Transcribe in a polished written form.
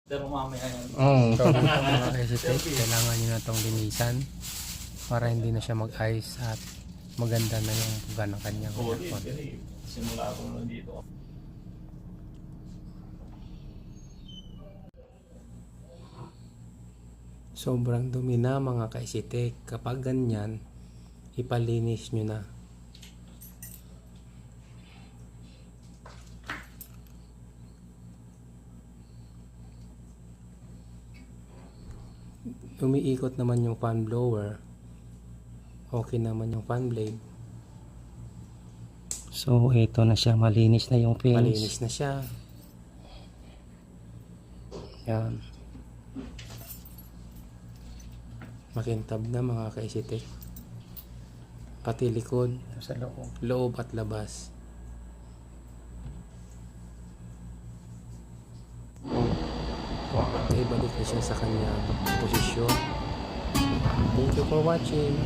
Pero mamaya yan. Oo. Mga ka-STech, kailangan nyo na itong linisan para hindi na siya mag-ice at maganda na yung puga ng kanyang Solid aircon. kasi simula ako nandito. Sobrang dumi na mga ka-STech. Kapag ganyan, ipalinis nyo na. Umiikot naman yung fan blower. Okay naman yung fan blade. So ito na siya, malinis na yung fins. Malinis na siya. Yan. Makintab na mga ka-STech. Pati likod, sa loob at labas. Okay, balik na siya sa kanyang posisyon. Thank you for watching.